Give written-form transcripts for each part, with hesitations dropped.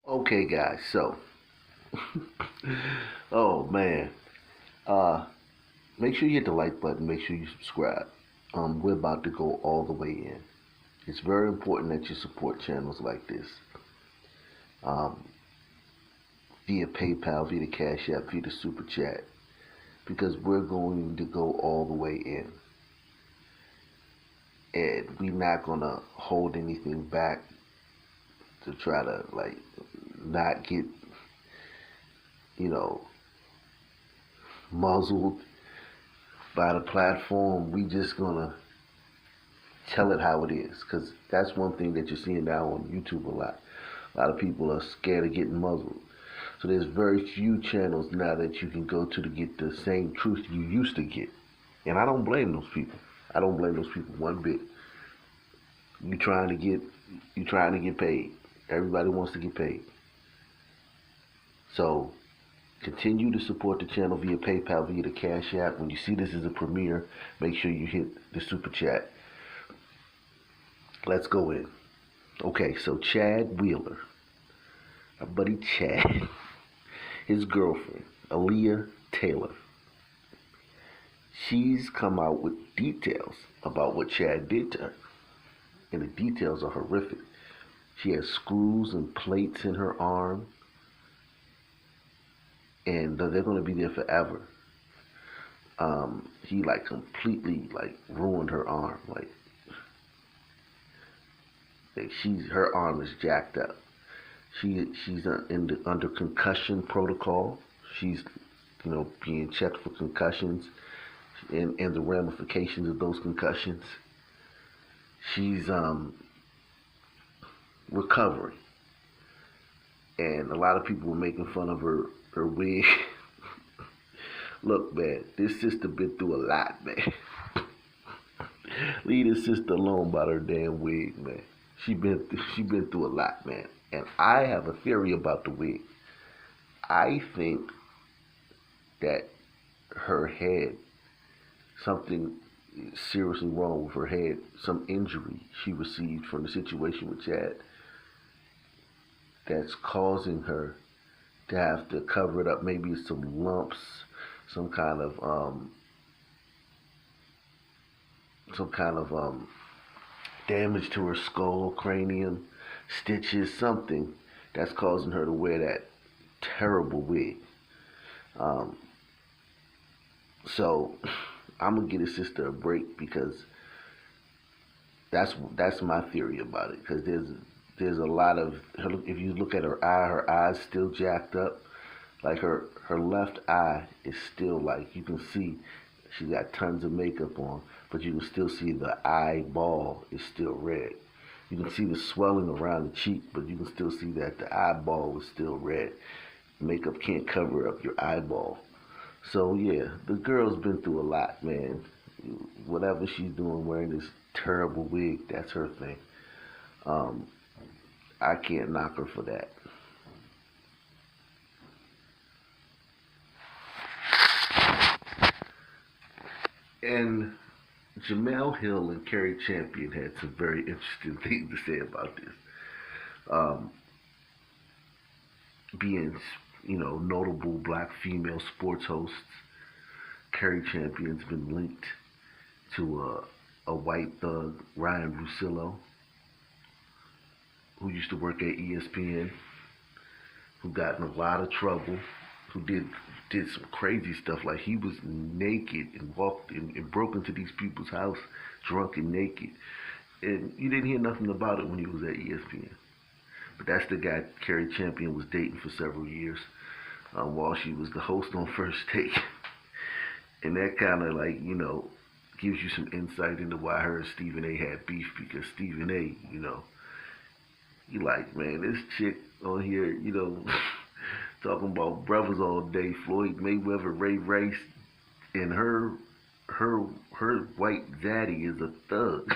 Okay, guys. So, oh man, uh, make sure you hit the like button. Make sure you subscribe. We're about to go all the way in. It's very important that you support channels like this, um, via PayPal, via the Cash App, via the Super Chat, because we're going to go all the way in, and we're not gonna hold anything back to try to not get you know muzzled by the platform. We just gonna tell it how it is, because that's one thing that you're seeing now on YouTube a lot. A lot of people are scared of getting muzzled. So there's very few channels now that you can go to get the same truth you used to get. And I don't blame those people. I don't blame those people one bit. You trying to get you trying to get paid. Everybody wants to get paid. So continue to support the channel via PayPal, via the Cash App. When you see this as a premiere, make sure you hit the Super Chat. Let's go in. Okay, so Chad Wheeler, our buddy Chad, his girlfriend, Aaliyah Taylor, she's come out with details about what Chad did to her. And the details are horrific. She has screws and plates in her arm, and they're going to be there forever. He completely ruined her arm. Her arm is jacked up. She's under concussion protocol. She's being checked for concussions and the ramifications of those concussions. She's recovering, and a lot of people were making fun of her wig. Look, man, this sister been through a lot, man. Leave this sister alone about her damn wig, man. She been through a lot, man. And I have a theory about the wig. I think that her head, something seriously wrong with her head, some injury she received from the situation with Chad, that's causing her to have to cover it up. Maybe some lumps, some kind of damage to her skull, cranium, stitches, something that's causing her to wear that terrible wig. Um, so I'm gonna give his sister a break, because that's my theory about it. Because there's a lot of her, if you look at her eye's still jacked up. Like her left eye is still, you can see she got tons of makeup on, but you can still see the eyeball is still red. You can see the swelling around the cheek, but you can still see that the eyeball is still red. Makeup can't cover up your eyeball. So yeah, the girl's been through a lot, man. Whatever she's doing, wearing this terrible wig, that's her thing. Um, I can't knock her for that. And Jemele Hill and Cari Champion had some very interesting things to say about this. Um, Being, notable black female sports hosts, Cari Champion's been linked to a white thug, Ryan Russillo, who used to work at ESPN, who got in a lot of trouble, who did some crazy stuff. Like, he was naked and walked and broke into these people's house drunk and naked. And you didn't hear nothing about it when he was at ESPN. But that's the guy Cari Champion was dating for several years, while she was the host on First Take. And that kind of gives you some insight into why her and Stephen A had beef, because Stephen A, he man, this chick on here, talking about brothers all day, Floyd Mayweather, Ray Rice, and her white daddy is a thug.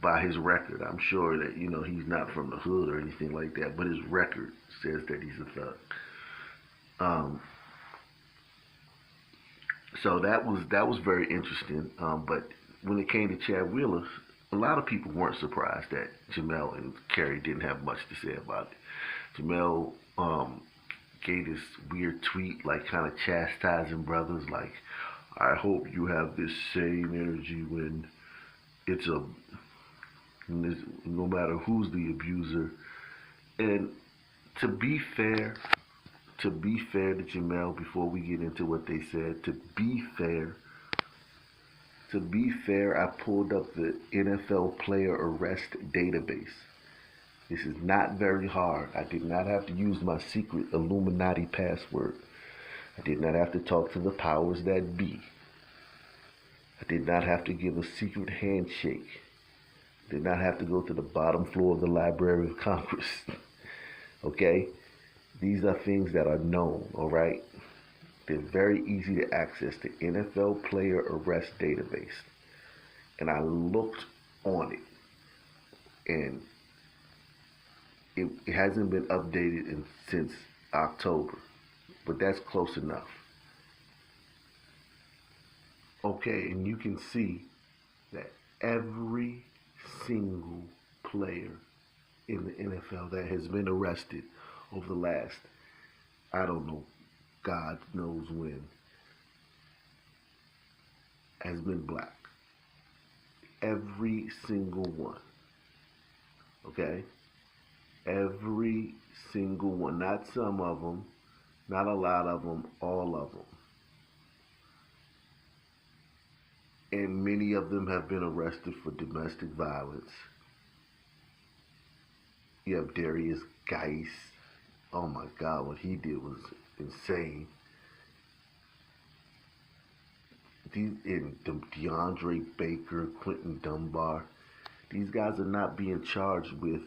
By his record. I'm sure that, he's not from the hood or anything like that, but his record says that he's a thug. Um, so that was very interesting. But when it came to Chad Wheeler, a lot of people weren't surprised that Jemele and Cari didn't have much to say about it. Jemele gave this weird tweet, like kind of chastising brothers, like, I hope you have this same energy when it's no matter who's the abuser. And to be fair, to Jemele, before we get into what they said, to be fair, I pulled up the NFL player arrest database. This is not very hard. I did not have to use my secret Illuminati password. I did not have to talk to the powers that be. I did not have to give a secret handshake. I did not have to go to the bottom floor of the Library of Congress. Okay? These are things that are known, all right? They're very easy to access, the NFL player arrest database. And I looked on it, and it hasn't been updated since October, but that's close enough. Okay, and you can see that every single player in the NFL that has been arrested over the last, I don't know, God knows when, has been black. Every single one. Okay? Every single one. Not some of them, not a lot of them, all of them. And many of them have been arrested for domestic violence. You have Darius Geis. Oh my God, what he did was insane. DeAndre Baker, Quentin Dunbar. These guys are not being charged with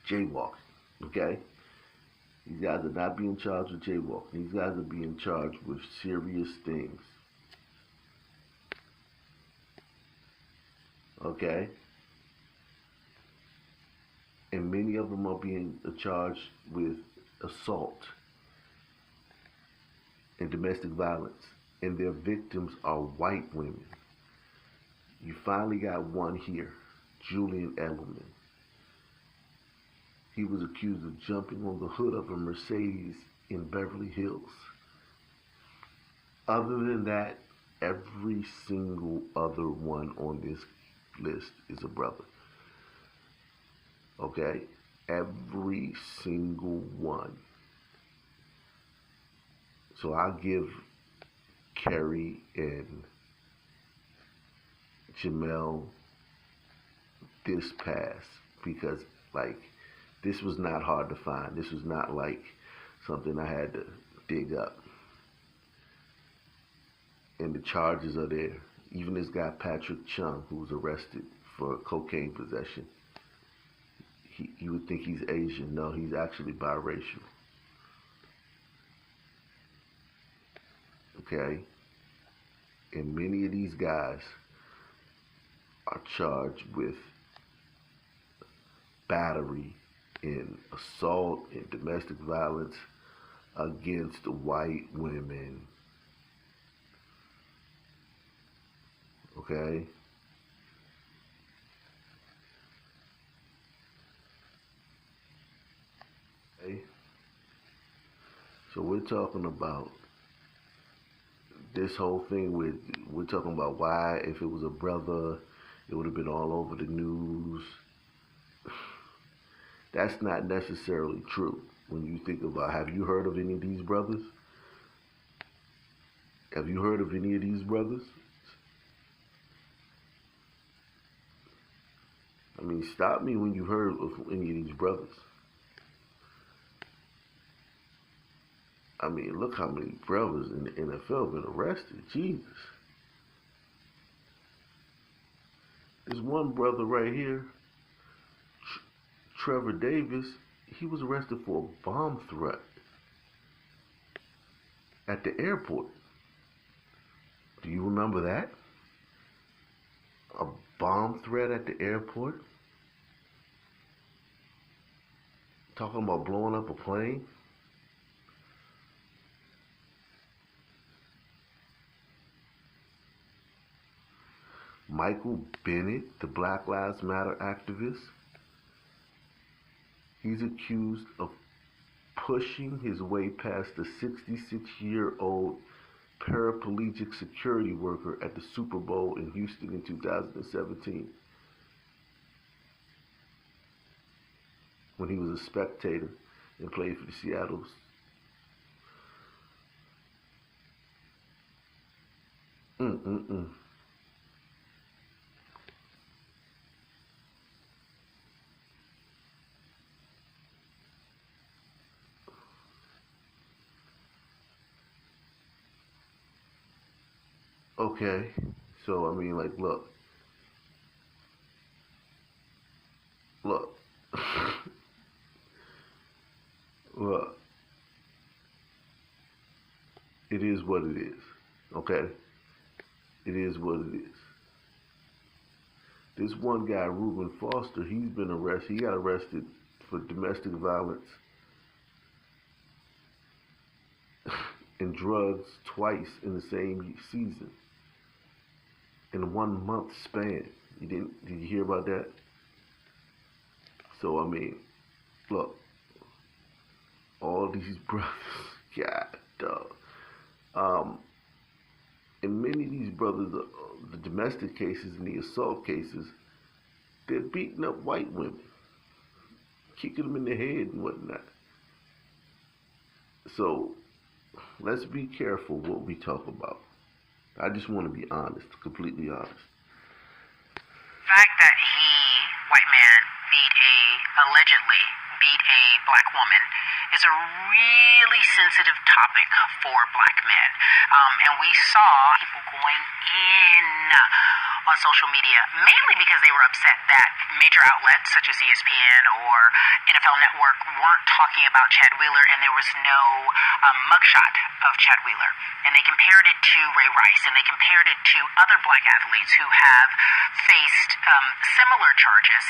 jaywalking, okay? These guys are not being charged with jaywalking. These guys are being charged with serious things, okay? And many of them are being charged with assault and domestic violence. And their victims are white women. You finally got one here, Julian Edelman. He was accused of jumping on the hood of a Mercedes in Beverly Hills. Other than that, every single other one on this list is a brother. Okay? Every single one. So I'll give Cari and Jemele this pass because, like, this was not hard to find. This was not like something I had to dig up. And the charges are there. Even this guy, Patrick Chung, who was arrested for cocaine possession. You would think he's Asian. No, he's actually biracial. Okay? And many of these guys are charged with battery and assault and domestic violence against white women. Okay? Okay? So we're talking about this whole thing we're talking about why, if it was a brother, it would have been all over the news. That's not necessarily true when you think about, have you heard of any of these brothers? Have you heard of any of these brothers? I mean, stop me when you heard of any of these brothers. I mean, look how many brothers in the NFL have been arrested. Jesus. There's one brother right here, Trevor Davis. He was arrested for a bomb threat at the airport. Do you remember that? A bomb threat at the airport? Talking about blowing up a plane? Michael Bennett, the Black Lives Matter activist, he's accused of pushing his way past the 66-year-old paraplegic security worker at the Super Bowl in Houston in 2017 when he was a spectator and played for the Seattle. Mm-mm-mm. Okay, so I mean, like, look, look. It is what it is. Okay, it is what it is. This one guy, Reuben Foster, he's been arrested. He got arrested for domestic violence and drugs twice in the same season, in a 1 month span. Did you hear about that? So I mean, look, all these brothers, God, dog. And many of these brothers, the domestic cases and the assault cases, they're beating up white women, kicking them in the head and whatnot. So let's be careful what we talk about. I just want to be honest, completely honest. The fact that he, white man, allegedly beat a black woman is a really sensitive topic for black men. And we saw people going in on social media, mainly because they were upset that major outlets such as ESPN or NFL Network weren't talking about Chad Wheeler, and there was no mugshot of Chad Wheeler. And they compared it to Ray Rice, and they compared it to other black athletes who have faced similar charges.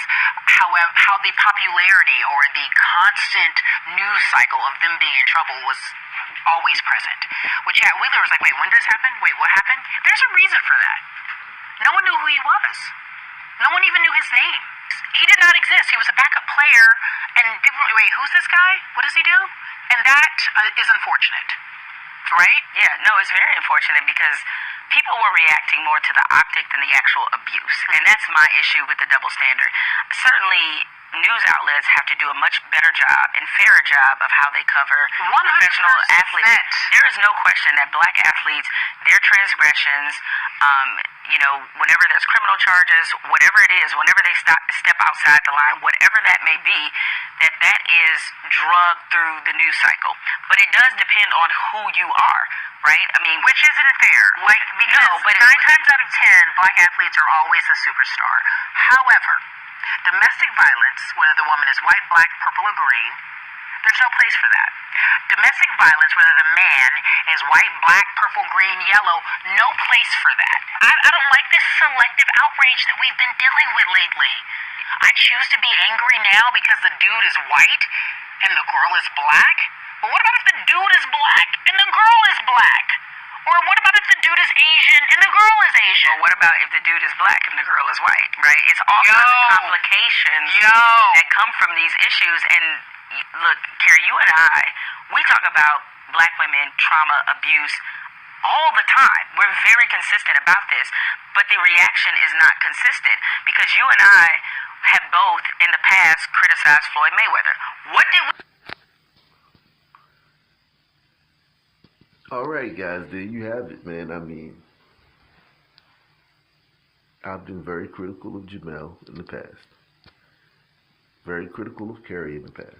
However, how the popularity or the constant news cycle of them being in trouble was always present. With Chad Wheeler, it was like, wait, when did this happen? Wait, what happened? There's a reason for that. No one knew who he was. No one even knew his name. He did not exist. He was a backup player, and people were like, wait, who's this guy? What does he do? And that is unfortunate, right? Yeah, no, it's very unfortunate because people were reacting more to the optic than the actual abuse. And that's my issue with the double standard. Certainly, news outlets have to do a much better job and fairer job of how they cover 100%. Professional athletes. There is no question that black athletes, their transgressions, whenever there's criminal charges, whatever it is, whenever they step outside the line, whatever that may be, that is drugged through the news cycle. But it does depend on who you are, right? I mean, which isn't fair. Like, because 9 times out of 10, black athletes are always the superstar. However, domestic violence, whether the woman is white, black, purple, or green, there's no place for that. Domestic violence, whether the man is white, black, purple, green, yellow, no place for that. I don't like this selective outrage that we've been dealing with lately. I choose to be angry now because the dude is white and the girl is black. But what about if the dude is black and the girl is black? Or what about if the dude is Asian and the girl is Asian? Or what about if the dude is black and the girl is white, right? It's all kinds of complications that come from these issues. And look, Cari, you and I, we talk about black women, trauma, abuse all the time. We're very consistent about this. But the reaction is not consistent because you and I have both in the past criticized Floyd Mayweather. What did we... All right, guys, there you have it, man. I mean, I've been very critical of Jemele in the past. Very critical of Cari in the past.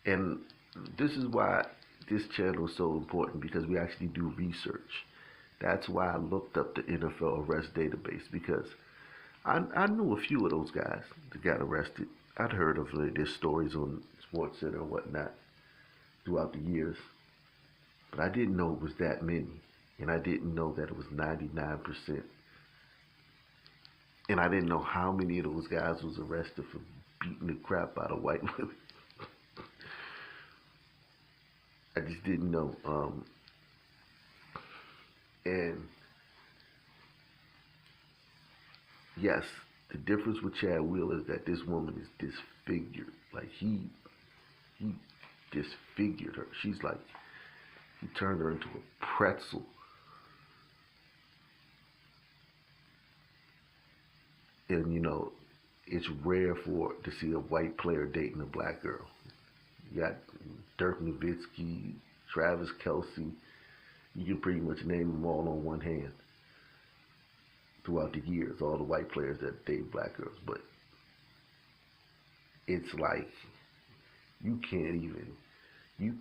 And this is why this channel is so important, because we actually do research. That's why I looked up the NFL arrest database, because I knew a few of those guys that got arrested. I'd heard of their stories on SportsCenter and whatnot throughout the years, but I didn't know it was that many, and I didn't know that it was 99%. And I didn't know how many of those guys was arrested for beating the crap out of white women. I just didn't know. And yes, the difference with Chad Wheeler is that this woman is disfigured. Like he disfigured her. She's like, he turned her into a pretzel. And you know, it's rare to see a white player dating a black girl. You got Dirk Nowitzki, Travis Kelce. You can pretty much name them all on one hand throughout the years, all the white players that date black girls. But it's like you can't even you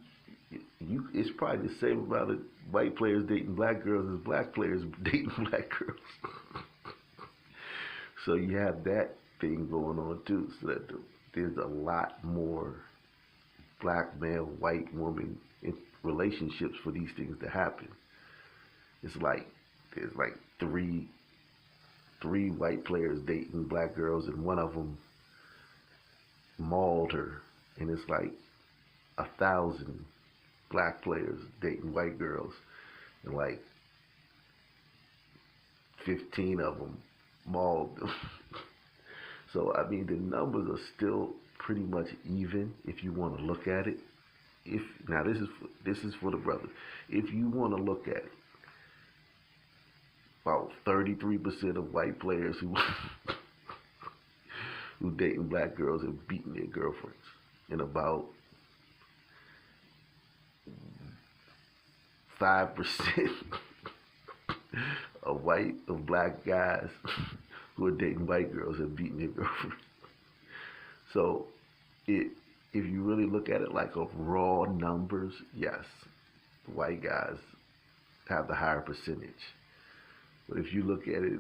it's probably the same amount of white players dating black girls as black players dating black girls. So you have that thing going on too. So that there's a lot more black male, white woman in relationships for these things to happen. It's like there's like three white players dating black girls, and one of them mauled her, and it's like 1,000 black players dating white girls, and like 15 of them mauled them. So I mean, the numbers are still pretty much even if you want to look at it. If now this is for the brothers. If you want to look at it, about 33% of white players who who dating black girls have beaten their girlfriends, and about 5% of black guys who are dating white girls have beaten their girlfriends. So if you really look at it like of raw numbers, yes, the white guys have the higher percentage. But if you look at it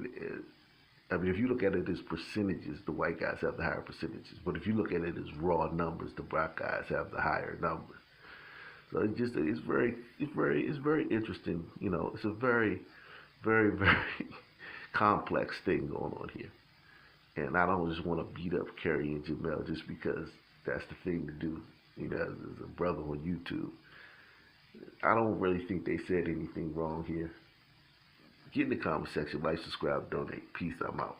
if you look at it as percentages, the white guys have the higher percentages. But if you look at it as raw numbers, the black guys have the higher numbers. So it's very interesting. You know, it's a very, very, very complex thing going on here. And I don't just want to beat up Cari and Jemele just because that's the thing to do. You know, as a brother on YouTube, I don't really think they said anything wrong here. Get in the comment section, like, subscribe, donate. Peace, I'm out.